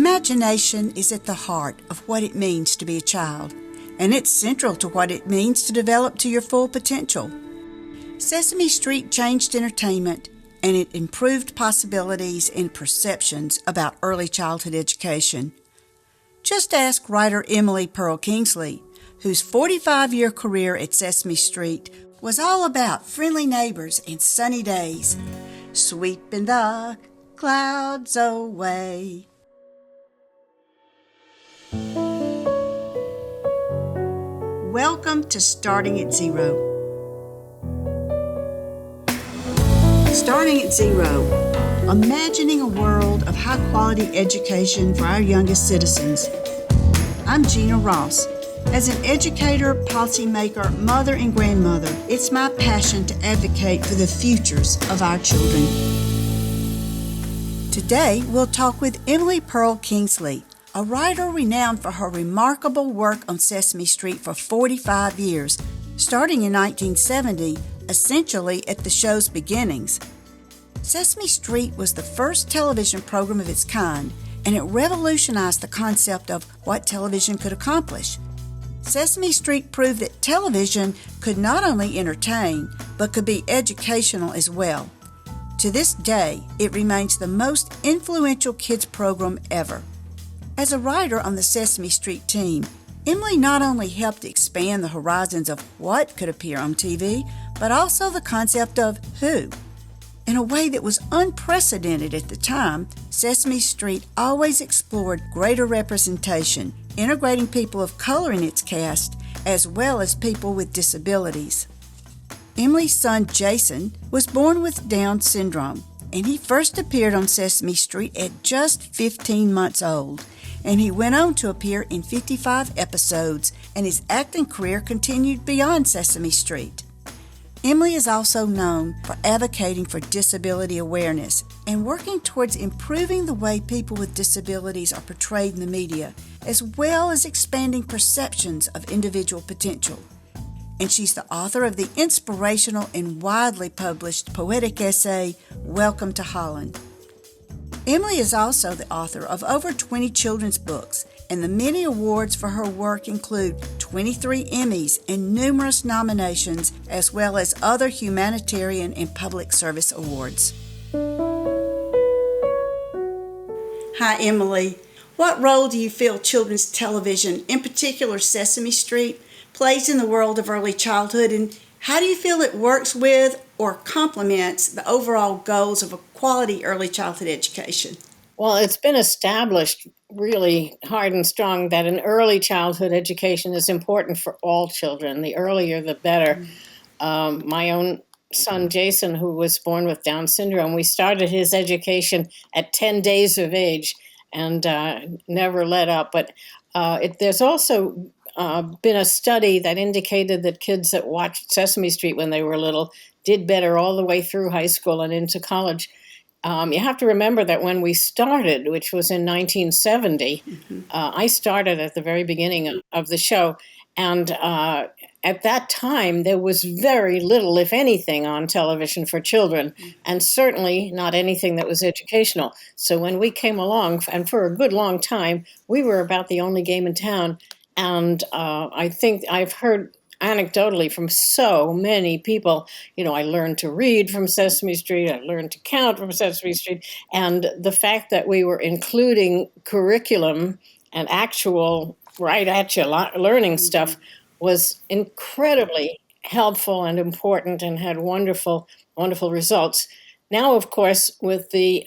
Imagination is at the heart of what it means to be a child, and it's central to what it means to develop to your full potential. Sesame Street changed entertainment, and it improved possibilities and perceptions about early childhood education. Just ask writer Perl Kingsley, whose 45-year career at Sesame Street was all about friendly neighbors and sunny days. Sweeping the clouds away. Welcome to Starting at Zero. Starting at Zero, imagining a world of high-quality education for our youngest citizens. I'm Jeana Ross. As an educator, policymaker, mother, and grandmother, it's my passion to advocate for the futures of our children. Today, we'll talk with Perl Kingsley, a writer renowned for her remarkable work on Sesame Street for 45 years, starting in 1970, essentially at the show's beginnings. Sesame Street was the first television program of its kind, and it revolutionized the concept of what television could accomplish. Sesame Street proved that television could not only entertain, but could be educational as well. To this day, it remains the most influential kids program ever. As a writer on the Sesame Street team, Emily not only helped expand the horizons of what could appear on TV, but also the concept of who. In a way that was unprecedented at the time, Sesame Street always explored greater representation, integrating people of color in its cast, as well as people with disabilities. Emily's son Jason was born with Down syndrome, and he first appeared on Sesame Street at just 15 months old, and he went on to appear in 55 episodes, and his acting career continued beyond Sesame Street. Emily is also known for advocating for disability awareness and working towards improving the way people with disabilities are portrayed in the media, as well as expanding perceptions of individual potential. And she's the author of the inspirational and widely published poetic essay, Welcome to Holland. Emily is also the author of over 20 children's books, and the many awards for her work include 23 Emmys and numerous nominations, as well as other humanitarian and public service awards. Hi, Emily. What role do you feel children's television, in particular Sesame Street, plays in the world of early childhood, and how do you feel it works with or complements the overall goals of a quality early childhood education? Well, it's been established really hard and strong that an early childhood education is important for all children. The earlier, the better. My own son, Jason, who was born with Down syndrome, we started his education at 10 days of age and never let up. But there's also been a study that indicated that kids that watched Sesame Street when they were little did better all the way through high school and into college. You have to remember that when we started, which was in 1970, I started at the very beginning of the show, and at that time there was very little, if anything, on television for children, and certainly not anything that was educational. So when we came along, and for a good long time, we were about the only game in town. And I think I've heard anecdotally from so many people, I learned to read from Sesame Street, I learned to count from Sesame Street, and the fact that we were including curriculum and actual right at you learning stuff was incredibly helpful and important and had wonderful, wonderful results. Now, of course, with the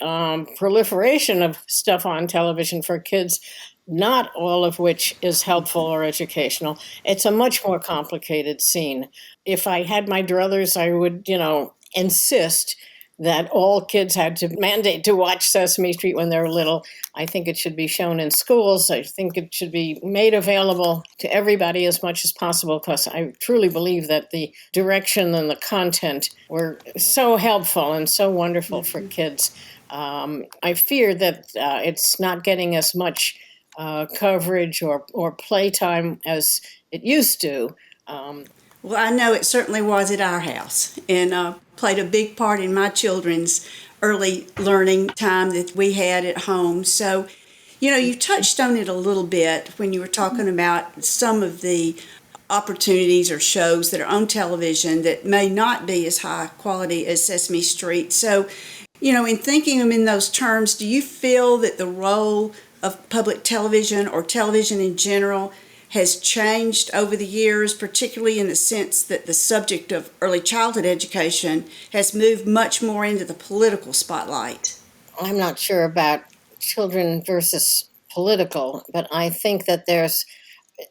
proliferation of stuff on television for kids, not all of which is helpful or educational, it's a much more complicated scene. If I had my druthers, I would, insist that all kids had to mandate to watch Sesame Street when they're little. I think it should be shown in schools. I think it should be made available to everybody as much as possible, because I truly believe that the direction and the content were so helpful and so wonderful for kids. I fear that it's not getting as much coverage or playtime as it used to. Well, I know it certainly was at our house, and played a big part in my children's early learning time that we had at home. So You know, you touched on it a little bit when you were talking about some of the opportunities or shows that are on television that may not be as high quality as Sesame Street. So, you know, in thinking them in those terms, do you feel that the role of public television or television in general has changed over the years, particularly in the sense that the subject of early childhood education has moved much more into the political spotlight? I'm not sure about children versus political, but I think that there's,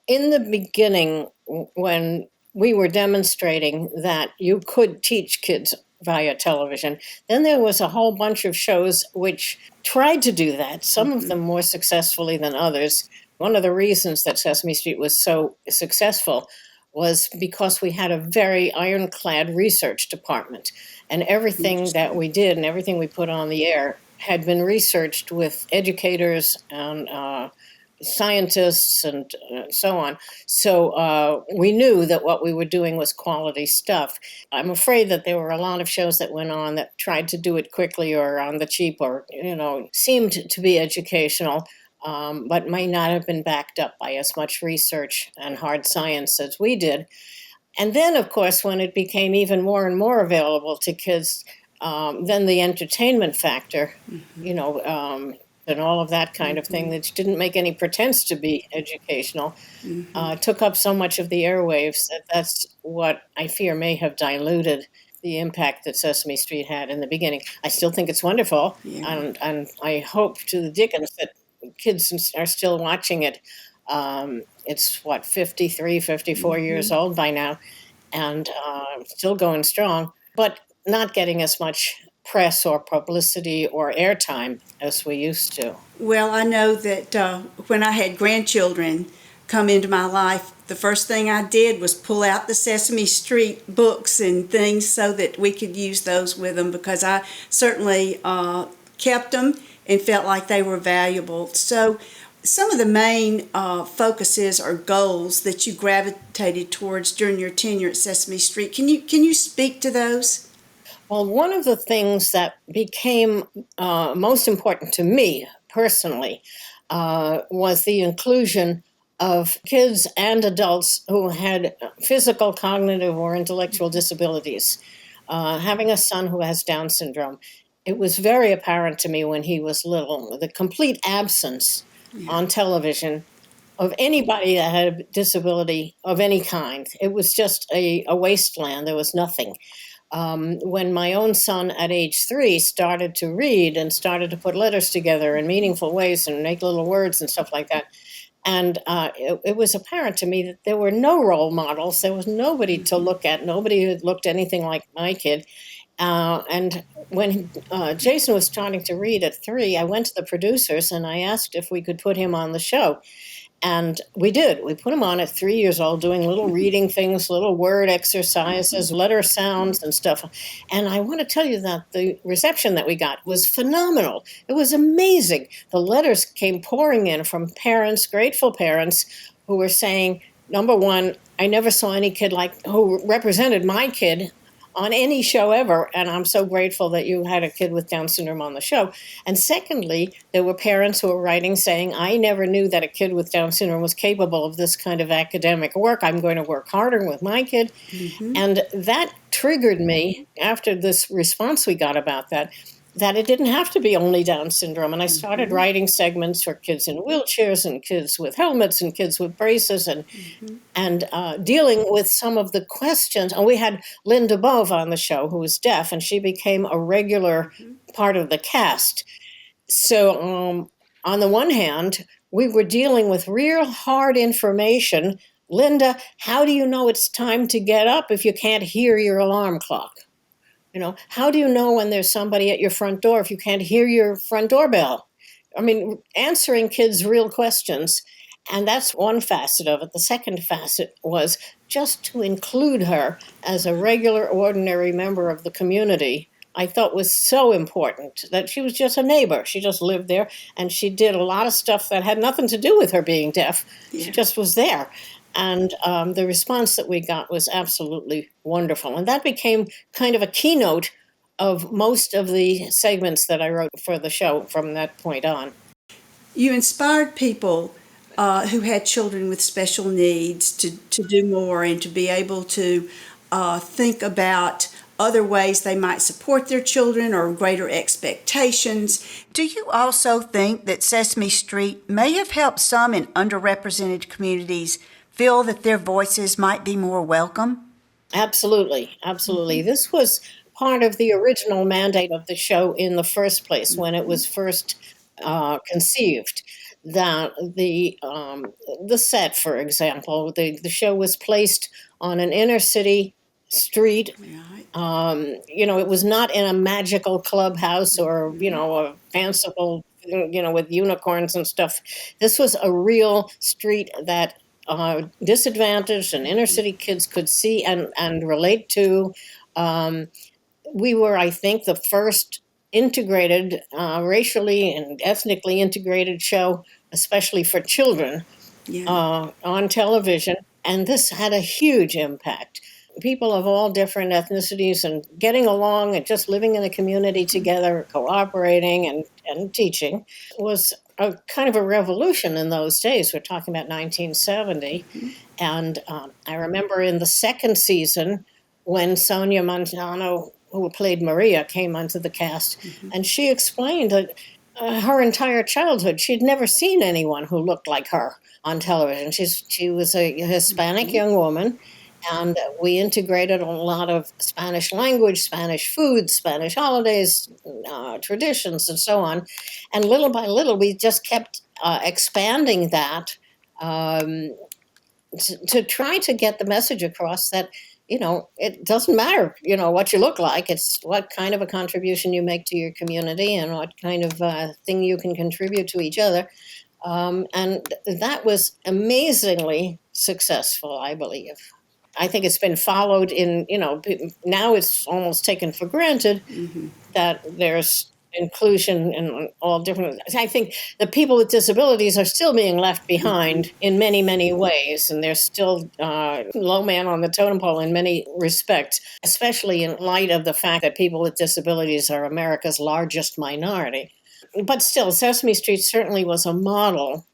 in the beginning, when we were demonstrating that you could teach kids via television, then there was a whole bunch of shows which tried to do that, some of them more successfully than others. One of the reasons that Sesame Street was so successful was because we had a very ironclad research department, and everything that we did and everything we put on the air had been researched with educators and scientists and so on. So we knew that what we were doing was quality stuff. I'm afraid that there were a lot of shows that went on that tried to do it quickly or on the cheap or, seemed to be educational, but may not have been backed up by as much research and hard science as we did. And then, of course, when it became even more and more available to kids, then the entertainment factor, and all of that kind of thing that didn't make any pretense to be educational, took up so much of the airwaves that that's what I fear may have diluted the impact that Sesame Street had in the beginning. I still think it's wonderful, and I hope to the dickens that kids are still watching it. It's 53, 54 years old by now, and still going strong, but not getting as much press or publicity or airtime as we used to. Well, I know that when I had grandchildren come into my life, the first thing I did was pull out the Sesame Street books and things so that we could use those with them, because I certainly kept them and felt like they were valuable. So some of the main focuses or goals that you gravitated towards during your tenure at Sesame Street, can you speak to those? Well, one of the things that became most important to me personally was the inclusion of kids and adults who had physical, cognitive, or intellectual disabilities. Having a son who has Down syndrome, it was very apparent to me when he was little, the complete absence on television of anybody that had a disability of any kind. It was just a wasteland. There was nothing. When my own son at age 3 started to read and started to put letters together in meaningful ways and make little words and stuff like that, and it was apparent to me that there were no role models. There was nobody to look at, nobody who looked anything like my kid. And when Jason was starting to read at 3, I went to the producers and I asked if we could put him on the show. And we did. We put him on at 3 years old, doing little reading things, little word exercises, letter sounds and stuff. And I want to tell you that the reception that we got was phenomenal. It was amazing. The letters came pouring in from parents, grateful parents, who were saying, number one, I never saw any kid who represented my kid on any show ever, and I'm so grateful that you had a kid with Down syndrome on the show. And secondly, there were parents who were writing saying, I never knew that a kid with Down syndrome was capable of this kind of academic work. I'm going to work harder with my kid. And that triggered me, after this response we got about that it didn't have to be only Down syndrome. And I started writing segments for kids in wheelchairs and kids with helmets and kids with braces and dealing with some of the questions. And we had Linda Bove on the show, who was deaf, and she became a regular part of the cast. So on the one hand, we were dealing with real hard information. Linda, how do you know it's time to get up if you can't hear your alarm clock? How do you know when there's somebody at your front door if you can't hear your front doorbell? I mean, answering kids' real questions. And that's one facet of it. The second facet was just to include her as a regular, ordinary member of the community. I thought was so important, that she was just a neighbor. She just lived there, and she did a lot of stuff that had nothing to do with her being deaf. She just was there. And the response that we got was absolutely wonderful. And that became kind of a keynote of most of the segments that I wrote for the show from that point on. You inspired people who had children with special needs to do more and to be able to think about other ways they might support their children or greater expectations. Do you also think that Sesame Street may have helped some in underrepresented communities feel that their voices might be more welcome? Absolutely, absolutely. This was part of the original mandate of the show in the first place when it was first conceived. That the set, for example, the show was placed on an inner city street. Right. It was not in a magical clubhouse or a fanciful with unicorns and stuff. This was a real street that disadvantaged and inner city kids could see and relate to. We were, I think, the first integrated, racially and ethnically integrated show, especially for children, Yeah. on television. And this had a huge impact. People of all different ethnicities and getting along and just living in a community together, cooperating and teaching was a kind of a revolution in those days. We're talking about 1970. And I remember in the second season when Sonia Montano, who played Maria, came onto the cast, and she explained that her entire childhood she'd never seen anyone who looked like her on television. She was a Hispanic young woman, and we integrated a lot of Spanish language, Spanish food, Spanish holidays, traditions, and so on. And little by little, we just kept expanding that to try to get the message across that, it doesn't matter, what you look like. It's what kind of a contribution you make to your community and what kind of thing you can contribute to each other. And that was amazingly successful, I believe. I think it's been followed in, now it's almost taken for granted that there's inclusion in all different. I think the people with disabilities are still being left behind in many, many ways, and they're still low man on the totem pole in many respects, especially in light of the fact that people with disabilities are America's largest minority. But still, Sesame Street certainly was a model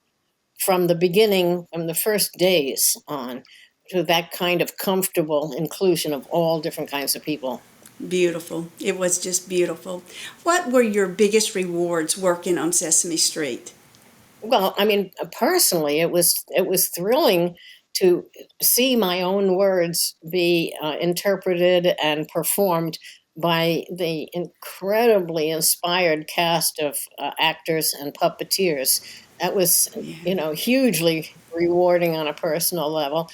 from the beginning, from the first days on, to that kind of comfortable inclusion of all different kinds of people. Beautiful. It was just beautiful. What were your biggest rewards working on Sesame Street? Well, I mean, personally, it was thrilling to see my own words be interpreted and performed by the incredibly inspired cast of actors and puppeteers. That was, hugely rewarding on a personal level.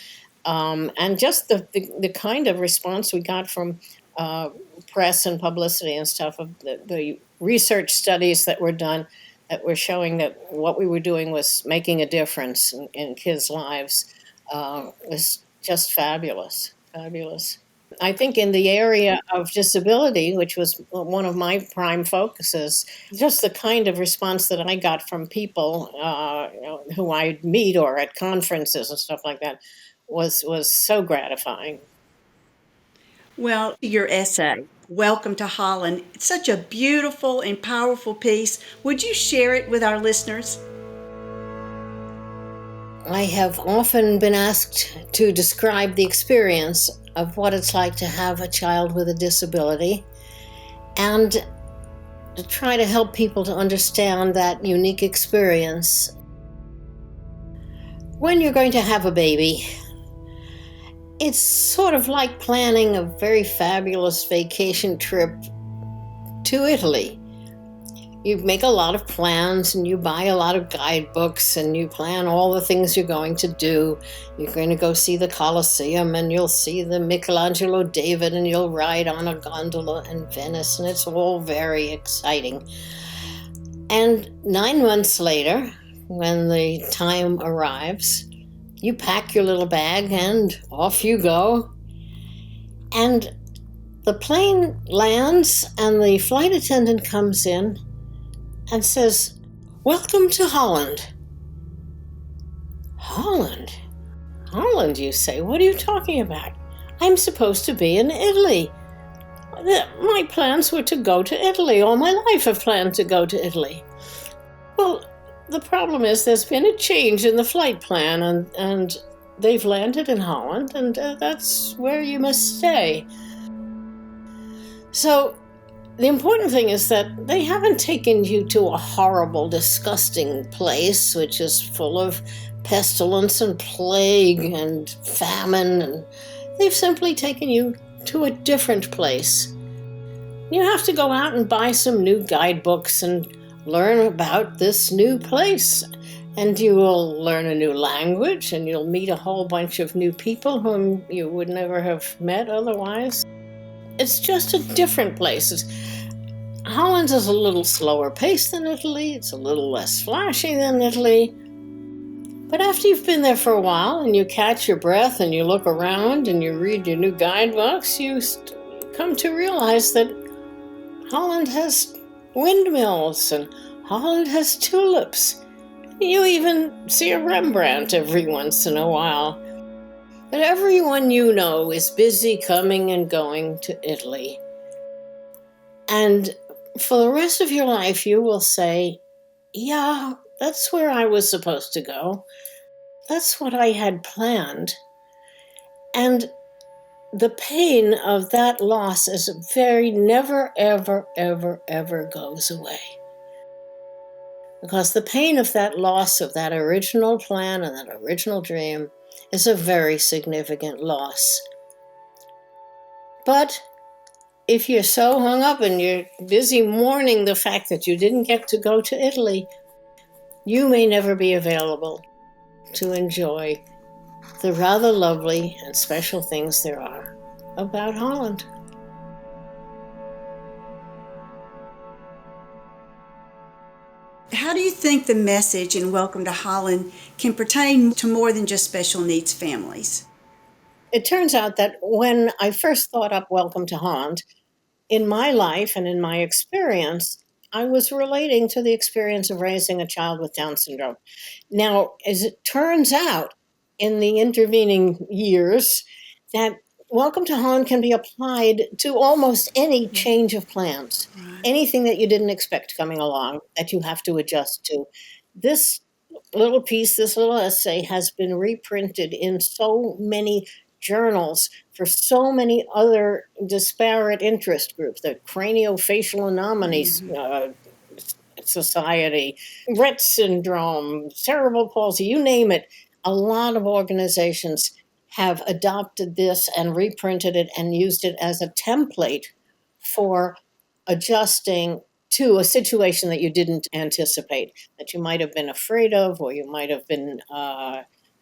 And just the kind of response we got from press and publicity and stuff of the research studies that were done that were showing that what we were doing was making a difference in kids' lives was just fabulous. I think in the area of disability, which was one of my prime focuses, just the kind of response that I got from people who I'd meet or at conferences and stuff like that was so gratifying. Well, your essay, Welcome to Holland, it's such a beautiful and powerful piece. Would you share it with our listeners? I have often been asked to describe the experience of what it's like to have a child with a disability and to try to help people to understand that unique experience. When you're going to have a baby, it's sort of like planning a very fabulous vacation trip to Italy. You make a lot of plans and you buy a lot of guidebooks and you plan all the things you're going to do. You're going to go see the Colosseum and you'll see the Michelangelo David and you'll ride on a gondola in Venice, and it's all very exciting. And 9 months later, when the time arrives, you pack your little bag and off you go. And the plane lands and the flight attendant comes in and says, "Welcome to Holland." Holland? Holland, you say? What are you talking about? I'm supposed to be in Italy. My plans were to go to Italy. All my life I've planned to go to Italy. Well, The problem is there's been a change in the flight plan, and they've landed in Holland, and that's where you must stay. So the important thing is that they haven't taken you to a horrible, disgusting place, which is full of pestilence and plague and famine, and they've simply taken you to a different place. You have to go out and buy some new guidebooks and learn about this new place. And you will learn a new language, and you'll meet a whole bunch of new people whom you would never have met otherwise. It's just a different place. Holland is a little slower paced than Italy. It's a little less flashy than Italy. But after you've been there for a while and you catch your breath and you look around and you read your new guidebooks, you come to realize that Holland has windmills and Holland has tulips. You even see a Rembrandt every once in a while. But everyone you know is busy coming and going to Italy. And for the rest of your life, you will say, yeah, that's where I was supposed to go. That's what I had planned. And the pain of that loss is never, ever, ever, ever goes away. Because the pain of that loss of that original plan and that original dream is a very significant loss. But if you're so hung up and you're busy mourning the fact that you didn't get to go to Italy, you may never be available to enjoy the rather lovely and special things there are about Holland. How do you think the message in Welcome to Holland can pertain to more than just special needs families? It turns out that when I first thought up Welcome to Holland, in my life and in my experience, I was relating to the experience of raising a child with Down syndrome. Now, as it turns out, in the intervening years, that Welcome to Holland can be applied to almost any change of plans, anything that you didn't expect coming along that you have to adjust to. This little piece, this little essay has been reprinted in so many journals for so many other disparate interest groups, the Craniofacial Anomalies Society, Rett syndrome, cerebral palsy, you name it. A lot of organizations have adopted this and reprinted it and used it as a template for adjusting to a situation that you didn't anticipate, that you might have been afraid of, or you might have been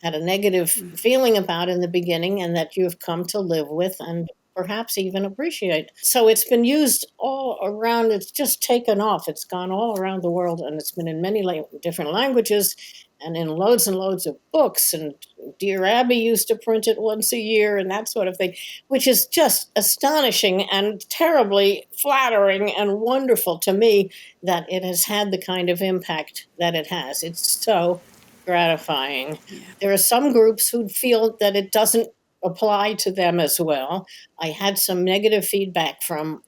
had a negative feeling about in the beginning, and that you've come to live with and perhaps even appreciate. So it's been used all around. It's just taken off. It's gone all around the world, and it's been in many different languages and in loads and loads of books. And Dear Abby used to print it once a year and that sort of thing, which is just astonishing and terribly flattering and wonderful to me that it has had the kind of impact that it has. It's so gratifying. Yeah. There are some groups who feel that it doesn't apply to them as well. I had some negative feedback from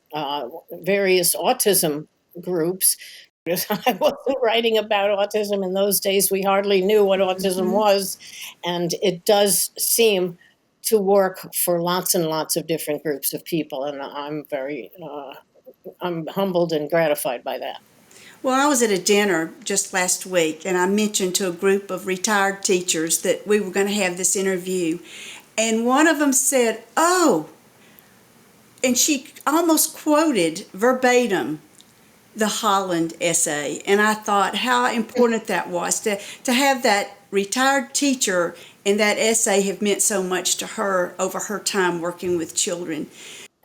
various autism groups. I wasn't writing about autism in those days. We hardly knew what autism was. And it does seem to work for lots and lots of different groups of people. And I'm humbled and gratified by that. Well, I was at a dinner just last week, and I mentioned to a group of retired teachers that we were going to have this interview. And one of them said, "Oh," and she almost quoted verbatim the Holland essay. And I thought how important that was to have that retired teacher and that essay have meant so much to her over her time working with children.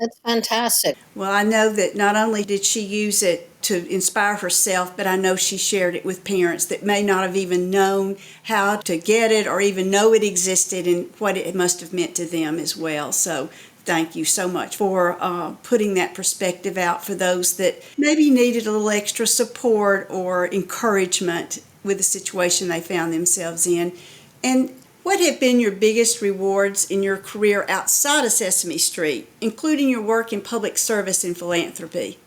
That's fantastic. Well, I know that not only did she use it to inspire herself, but I know she shared it with parents that may not have even known how to get it or even know it existed and what it must have meant to them as well. So thank you so much for putting that perspective out for those that maybe needed a little extra support or encouragement with the situation they found themselves in. And what have been your biggest rewards in your career outside of Sesame Street, including your work in public service and philanthropy?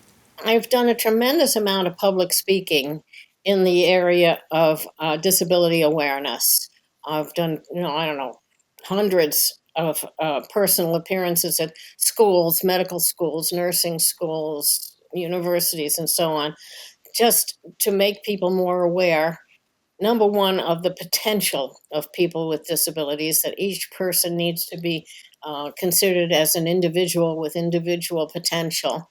I've done a tremendous amount of public speaking, in the area of disability awareness. I've done, I don't know, hundreds of personal appearances at schools, medical schools, nursing schools, universities, and so on, just to make people more aware, number one, of the potential of people with disabilities, that each person needs to be considered as an individual with individual potential,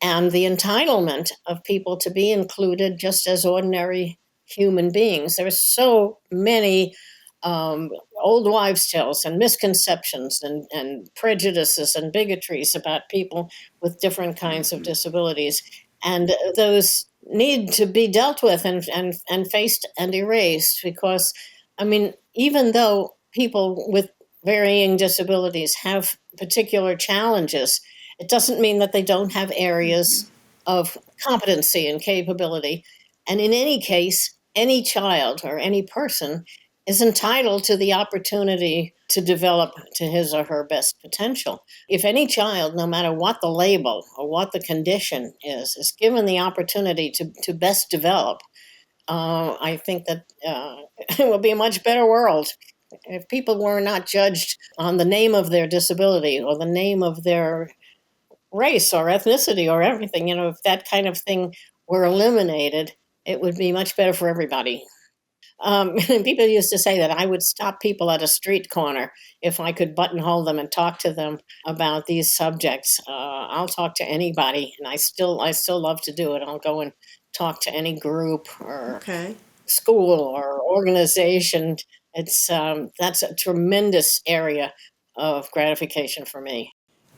and the entitlement of people to be included just as ordinary human beings. There's so many um, old wives' tales and misconceptions and prejudices and bigotries about people with different kinds of disabilities. And those need to be dealt with and faced and erased because, I mean, even though people with varying disabilities have particular challenges, it doesn't mean that they don't have areas of competency and capability. And in any case, any child or any person is entitled to the opportunity to develop to his or her best potential. If any child, no matter what the label or what the condition is given the opportunity to best develop, I think that it will be a much better world if people were not judged on the name of their disability or the name of their race or ethnicity or everything. If that kind of thing were eliminated, it would be much better for everybody. People used to say that I would stop people at a street corner if I could buttonhole them and talk to them about these subjects. I'll talk to anybody, and I still love to do it. I'll go and talk to any group or Okay. school or organization. That's a tremendous area of gratification for me.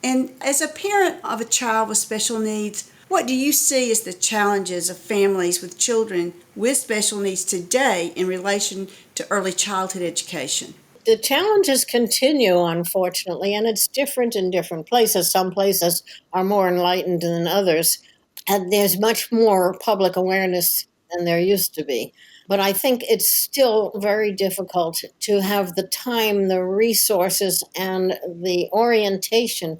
And as a parent of a child with special needs, what do you see as the challenges of families with children with special needs today in relation to early childhood education? The challenges continue, unfortunately, and it's different in different places. Some places are more enlightened than others, and there's much more public awareness than there used to be. But I think it's still very difficult to have the time, the resources, and the orientation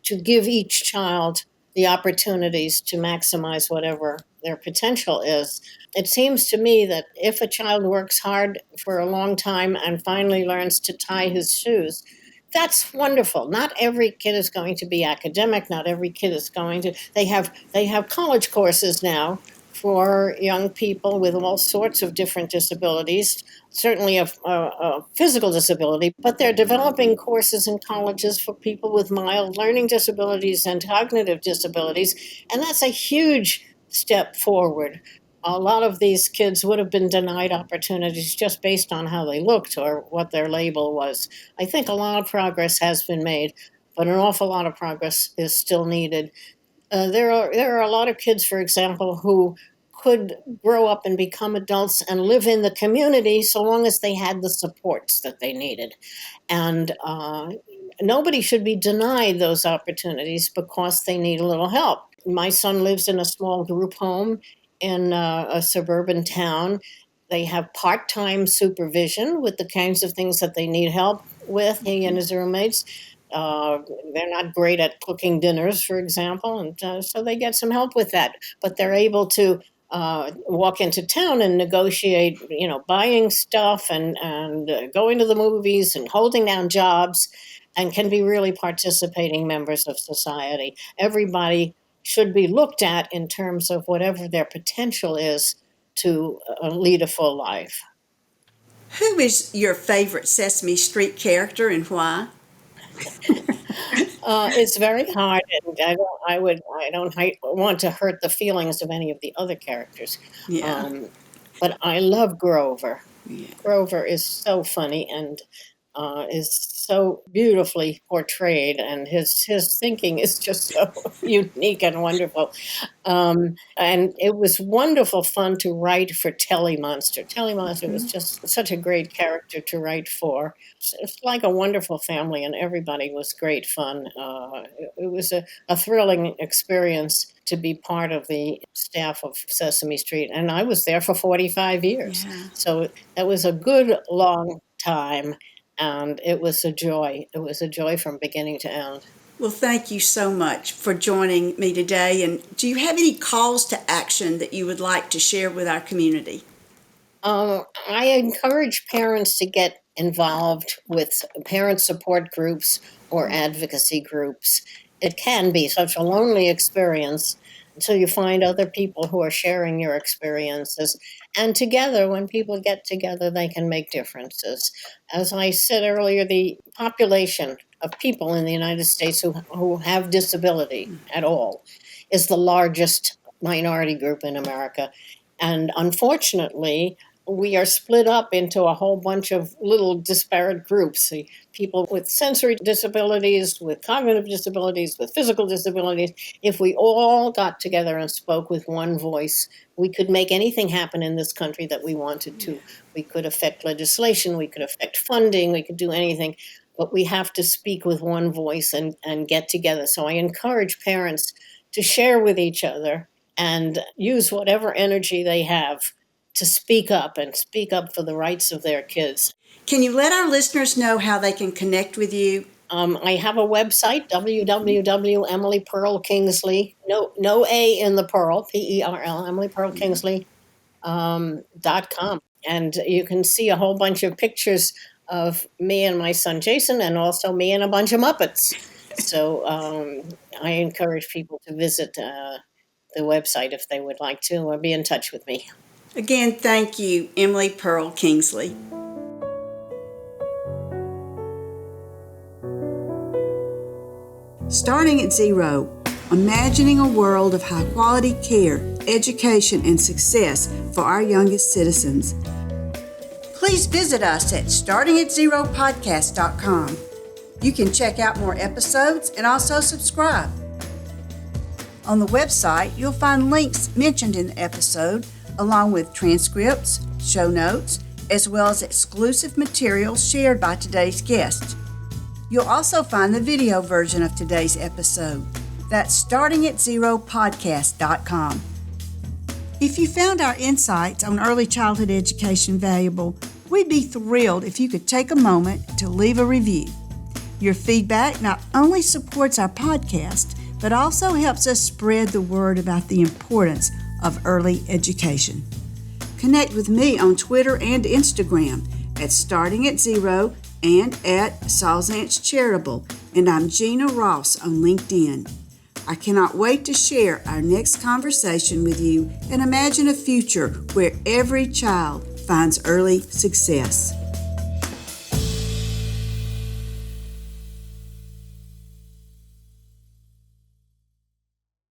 to give each child the opportunities to maximize whatever their potential is. It seems to me that if a child works hard for a long time and finally learns to tie his shoes, that's wonderful. Not every kid is going to be academic. Not every kid is going to. They have college courses now for young people with all sorts of different disabilities. Certainly a physical disability, but they're developing courses in colleges for people with mild learning disabilities and cognitive disabilities, and that's a huge step forward. A lot of these kids would have been denied opportunities just based on how they looked or what their label was. I think a lot of progress has been made, but an awful lot of progress is still needed. There are a lot of kids, for example, who could grow up and become adults and live in the community so long as they had the supports that they needed. And nobody should be denied those opportunities because they need a little help. My son lives in a small group home in a suburban town. They have part time supervision with the kinds of things that they need help with, he and his roommates. Uh, they're not great at cooking dinners, for example, and so they get some help with that. But they're able to walk into town and negotiate, buying stuff and going to the movies and holding down jobs, and can be really participating members of society. Everybody should be looked at in terms of whatever their potential is to lead a full life. Who is your favorite Sesame Street character and why? It's very hard, and I don't want to hurt the feelings of any of the other characters. Yeah. Um, but I love Grover. Yeah. Grover is so funny and is so beautifully portrayed, and his thinking is just so unique and wonderful. And it was wonderful fun to write for Telly Monster. Telly Monster was just such a great character to write for. It's like a wonderful family, and everybody was great fun. It was a thrilling experience to be part of the staff of Sesame Street, and I was there for 45 years. Yeah. So that was a good long time, and it was a joy. It was a joy from beginning to end. Well, thank you so much for joining me today. And do you have any calls to action that you would like to share with our community? I encourage parents to get involved with parent support groups or advocacy groups. It can be such a lonely experience until you find other people who are sharing your experiences. And together, when people get together, they can make differences. As I said earlier, the population of people in the United States who have disability at all is the largest minority group in America. And unfortunately, we are split up into a whole bunch of little disparate groups. The people with sensory disabilities, with cognitive disabilities, with physical disabilities. If we all got together and spoke with one voice, we could make anything happen in this country that we wanted to. We could affect legislation, we could affect funding, we could do anything. But we have to speak with one voice and get together. So I encourage parents to share with each other and use whatever energy they have to speak up and speak up for the rights of their kids. Can you let our listeners know how they can connect with you? I have a website, www.Emily Perl Kingsley, no A in the Pearl, Perl, Emily Perl Kingsley, .com. And you can see a whole bunch of pictures of me and my son Jason, and also me and a bunch of Muppets. So I encourage people to visit the website if they would like to, or be in touch with me. Again, thank you, Emily Perl Kingsley. Starting at zero, imagining a world of high-quality care, education, and success for our youngest citizens. Please visit us at startingatzeropodcast.com. You can check out more episodes and also subscribe. On the website, you'll find links mentioned in the episode, along with transcripts, show notes, as well as exclusive materials shared by today's guests. You'll also find the video version of today's episode. That's startingatzeropodcast.com. If you found our insights on early childhood education valuable, we'd be thrilled if you could take a moment to leave a review. Your feedback not only supports our podcast, but also helps us spread the word about the importance of early education. Connect with me on Twitter and Instagram at Starting at Zero and at Saul Zaentz Charitable, and I'm Jeana Ross on LinkedIn. I cannot wait to share our next conversation with you and imagine a future where every child finds early success.